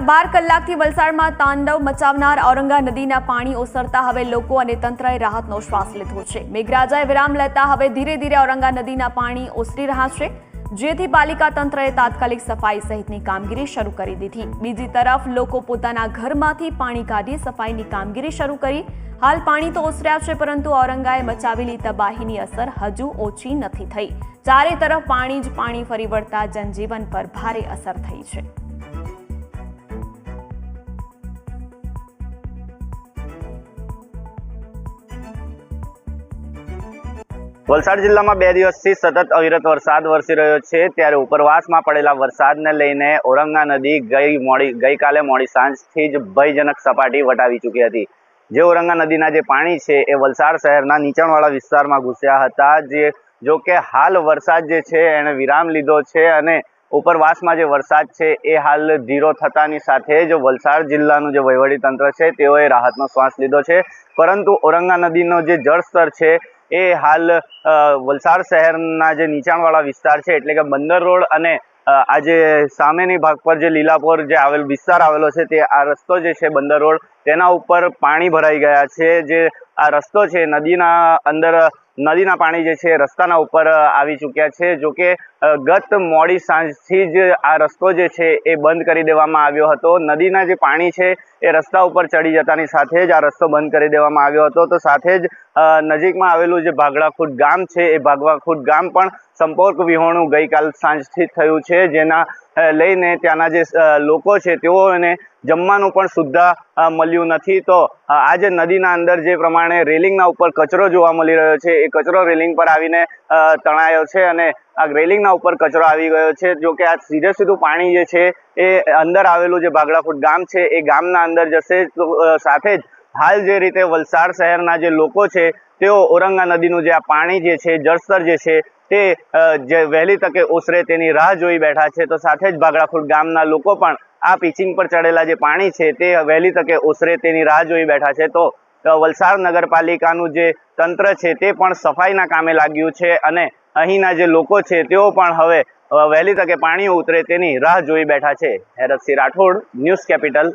છેલ્લા 12 કલાકથી વલસાડમાં તાંડવ મચાવનાર ઔરંગા નદીના પાણી ઓસરતા હવે લોકો અને તંત્રએ રાહતનો શ્વાસ લીધો છે। મેઘરાજાએ વિરામ લેતા હવે ધીરે ધીરે ઔરંગા નદીના પાણી ઓસરી રહ્યા છે, જેથી પાલિકા તંત્રએ તાત્કાલિક સફાઈ સહિતની કામગીરી શરૂ કરી દીધી। બીજી તરફ લોકો પોતાના ઘરમાંથી પાણી કાઢી સફાઈની કામગીરી શરૂ કરી। હાલ પાણી તો ઓસર્યા છે, પરંતુ ઔરંગાએ મચાવેલી તબાહીની અસર હજુ ઓછી નથી થઈ। ચારે તરફ પાણી જ પાણી ફરી વળતા જનજીવન પર ભારે અસર થઈ છે। વલસાડ જિલ્લામાં 2 દિવસથી સતત અવિરત વરસાદ વરસી રહ્યો છે, ત્યારે ઉપરવાસમાં પડેલા વરસાદને લઈને ઔરંગા નદી ગઈકાલે મોડી સાંજથી જ ભયજનક સપાટી વટાવી ચૂકી હતી। જે ઔરંગા નદીના જે પાણી છે એ વલસાડ શહેરના નીચાણવાળા વિસ્તારમાં ઘૂસ્યા હતા। જો કે હાલ વરસાદ જે છે એને વિરામ લીધો છે અને ઉપરવાસમાં જે વરસાદ છે એ હાલ ધીરો થતાની સાથે જ વલસાડ જિલ્લાનું જે વહીવટીતંત્ર છે તેઓએ રાહતનો શ્વાસ લીધો છે, પરંતુ ઔરંગા નદીનો જે જળસ્તર છે એ હાલ વલસાડ શહેરના જે નીચાણવાળા વિસ્તાર છે એટલે કે બંદર રોડ અને આ જે સામેની ભાગ પર જે લીલાપોર જે વિસ્તાર આવેલો છે તે આ રસ્તો જે છે બંદર રોડ તેના ઉપર પાણી ભરાઈ ગયા છે। જે આ રસ્તો છે નદીના પાણી જે છે રસ્તાના ઉપર આવી ચૂક્યા છે। જો કે ગત મોડી સાંજથી જ આ રસ્તો જે છે એ બંધ કરી દેવામાં આવ્યો હતો। નદીના જે પાણી છે એ રસ્તા ઉપર ચડી જતાની સાથે જ આ રસ્તો બંધ કરી દેવામાં આવ્યો હતો। તો સાથે જ નજીકમાં આવેલું જે ભાગડાખુદ ગામ છે એ ભાગડાખુદ ગામ પણ સંપર્ક વિહોણું ગઈકાલ સાંજથી થયું છે, જેના લઈને ત્યાંના જે લોકો છે તેઓને જમવાનું પણ સુદ્ધા મળ્યું નથી। તો આ જે નદીના અંદર જે પ્રમાણે રેલિંગના ઉપર કચરો જોવા મળી રહ્યો છે એ કચરો રેલિંગ પર આવીને તણાયો છે અને આ રેલિંગના ઉપર કચરો આવી ગયો છે। જો કે આ સીધું પાણી જે છે એ અંદર આવેલું જે ભાગડાખુદ ગામ છે એ ગામના અંદર જશે। તો સાથે જ હાલ જે રીતે વલસાડ શહેરના જે લોકો છે તેઓ ઔરંગા નદીનું જે આ પાણી જે છે જળસ્તર જે છે તે જે વહેલી તકે ઓસરે તેની રાહ જોઈ બેઠા છે। તો સાથે જ ભાગડાખુદ ગામના લોકો પણ આ પિચિંગ પર ચડેલા જે પાણી છે તે વહેલી તકે ઓસરે તેની રાહ જોઈ બેઠા છે। તો વલસાડ નગરપાલિકાનું જે તંત્ર છે તે પણ સફાઈના કામે લાગ્યું છે અને અહીંના જે લોકો છે તેઓ પણ હવે વહેલી તકે પાણી ઉતરે તેની રાહ જોઈ બેઠા છે। Heratsinh Rathod, news capital.